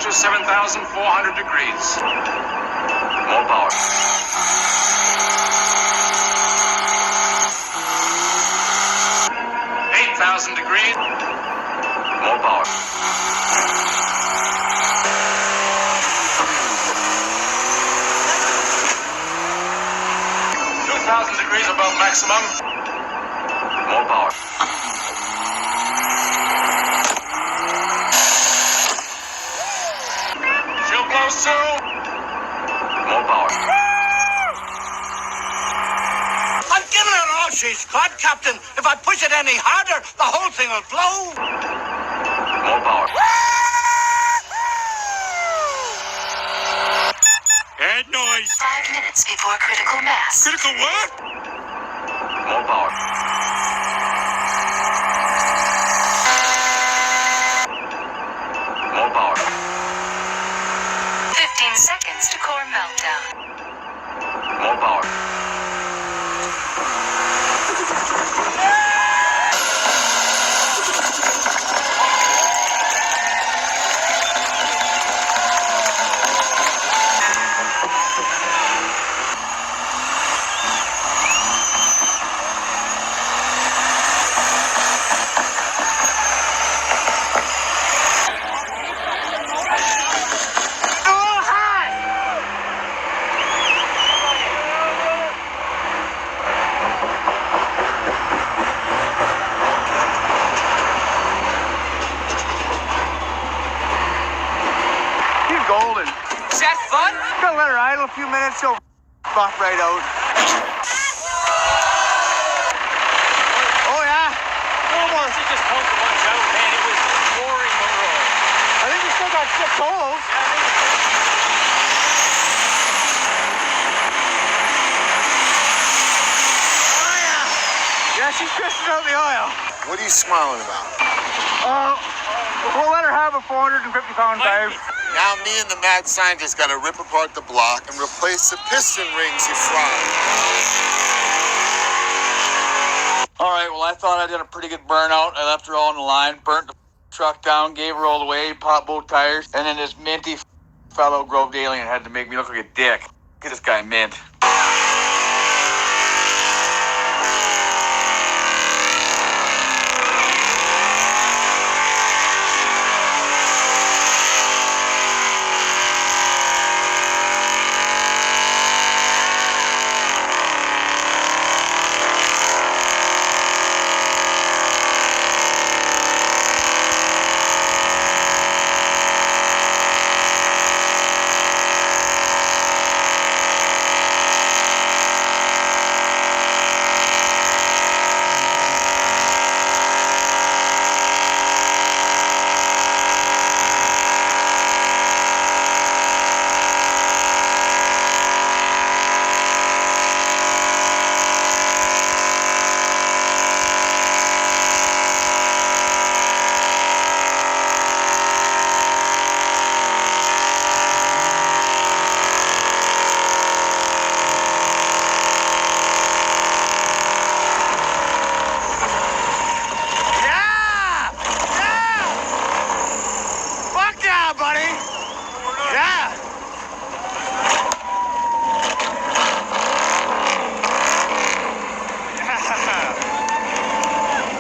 temperature 7,400 degrees. More power. 8,000 degrees. More power. 2,000 degrees above maximum. More power. Fuel close to. More power. I'm giving it all she's got, Captain. If I push it any harder, the whole thing will blow. More power. Bad noise. 5 minutes before critical mass. Critical what? More power. More power. 15 seconds to core meltdown. More power. Golden. Is that fun? Gonna let her idle a few minutes, she'll buff right out. Oh yeah? Almost. He just pulled the bunch out, man. It was roaring the road. I think we still got 6 holes. Oh yeah! Yeah, she's twisting out the oil. What are you smiling about? We'll let her have a 450-pound tire. Now me and the mad scientist got to rip apart the block and replace the piston rings you fried. All right, well, I thought I did a pretty good burnout. I left her all in the line, burnt the truck down, gave her all the way, popped both tires, and then this minty fellow Grove alien had to make me look like a dick. Look at this guy, Mint.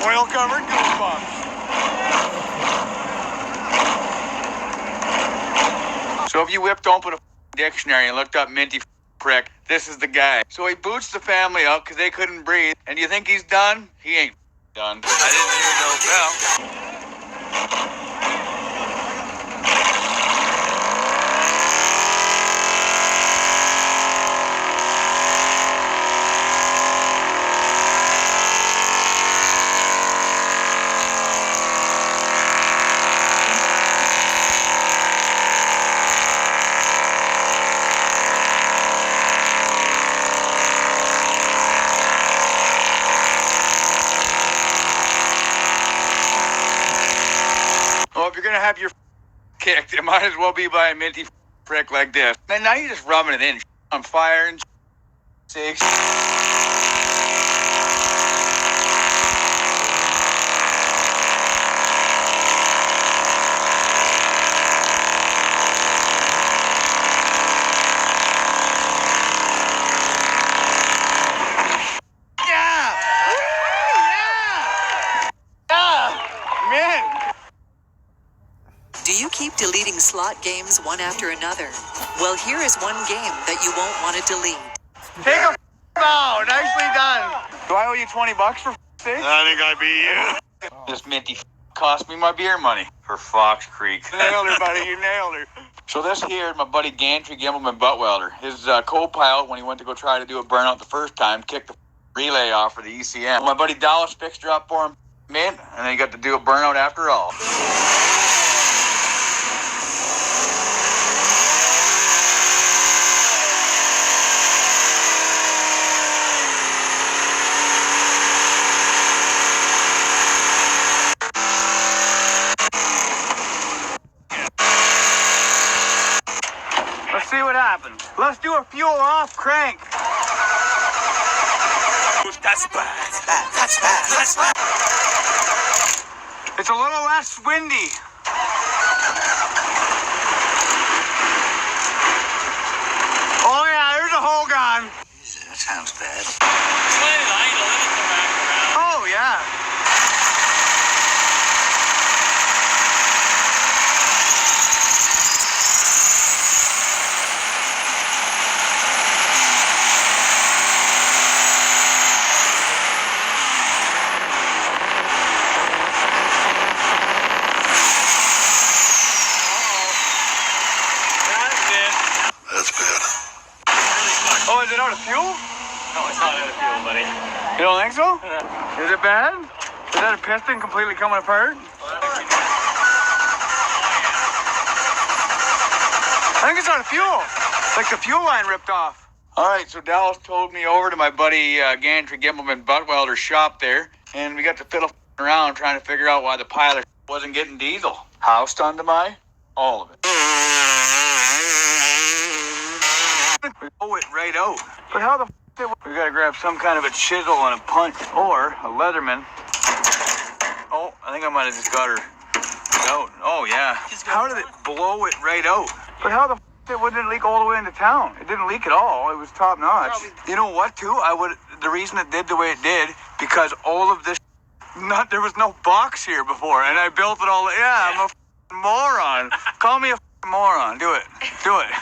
Oil-covered goosebumps. So if you whipped open a dictionary and looked up Minty prick, this is the guy. So he boots the family up because they couldn't breathe. And do you think he's done? He ain't done. I didn't hear no bell. Well, if you're gonna have your kicked, it might as well be by a minty prick like this. Man, now you're just rubbing it in on fire and six. Do you keep deleting slot games one after another? Well, here is one game that you won't want to delete. Take a bow. Nicely done. Do I owe you $20 for sake? I think I beat you. This minty cost me my beer money for Fox Creek. Nailed her, buddy. You nailed her. So this here is my buddy Gantry Gimbleman butt welder. His co-pilot, when he went to go try to do a burnout the first time, kicked the relay off for the ECM. My buddy Dallas fixed her up for him, and then he got to do a burnout after all. Let's see what happens. Let's do a fuel off crank. That's bad. That's bad. That's bad. It's a little less windy. Oh yeah, there's a hole gone. That sounds bad. Just let it idle, let it come back around. Oh yeah. That's bad. Oh, is it out of fuel? No, it's not out of fuel, buddy. You don't think so? Is it bad? Is that a piston completely coming apart? I think it's out of fuel. Like the fuel line ripped off. All right, so Dallas told me over to my buddy Gantry Gimbleman butt welder's shop there, and we got to fiddle around trying to figure out why the pilot wasn't getting diesel. How stunned am I? All of it. We blow it right out. But how the did we gotta grab some kind of a chisel and a punch or a Leatherman. Oh, I think I might have just got her out. Oh yeah. How did it blow it right out? But how the it wouldn't leak all the way into town? It didn't leak at all. It was top notch. You know what too? The reason it did the way it did, because all of this there was no box here before, and I built it all. Yeah, I'm a moron. Call me a moron. Do it. Do it.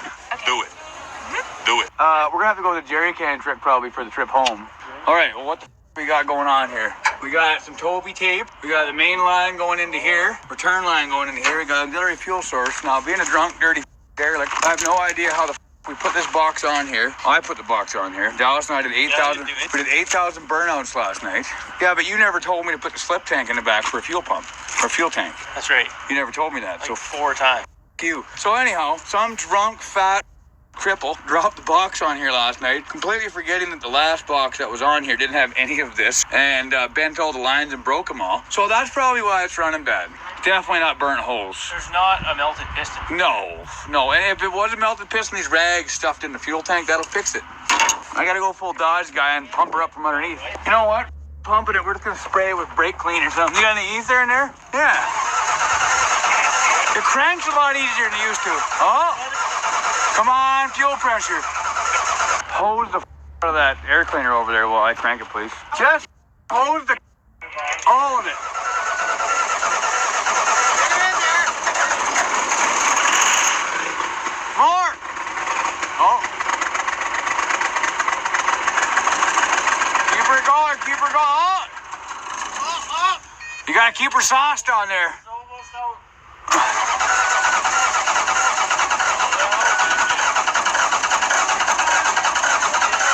Do it. Do it. We're gonna have to go to the jerry can trick probably for the trip home. All right, well, what the we got going on here? We got some Toby tape. We got the main line going into here. Return line going into here. We got auxiliary fuel source. Now, being a drunk, dirty derelict, I have no idea how the we put this box on here. I put the box on here. Dallas and I did 8,000. We did 8,000 burnouts last night. Yeah, but you never told me to put the slip tank in the back for a fuel pump or fuel tank. That's right. You never told me that. Like So 4 times. F you. So anyhow, some drunk fat cripple dropped the box on here last night, completely forgetting that the last box that was on here didn't have any of this, and bent all the lines and broke them all. So that's probably why it's running bad. Definitely not burnt holes. There's not a melted piston. No. And if it was a melted piston, these rags stuffed in the fuel tank, that'll fix it. I gotta go full Dodge guy and pump her up from underneath. You know what? Pumping it, we're just gonna spray it with brake cleaner or something. You got any ease there in there? Yeah. The crank's a lot easier than it used to. Oh. Come on, fuel pressure. Hose the out of that air cleaner over there while I crank it, please. Just hose the all of it. More. Oh. Keep her going, keep her going. You gotta keep her sauced on there.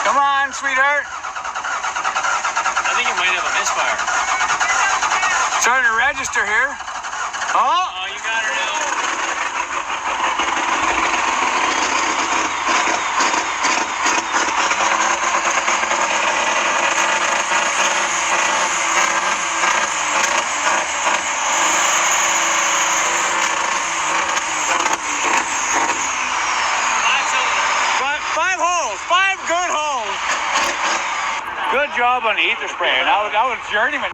Come on, sweetheart. I think it might have a misfire. Starting to register here. Oh! Oh, you got her now. Five holes. 5 good holes. Good job on the ether sprayer. That was journeyman.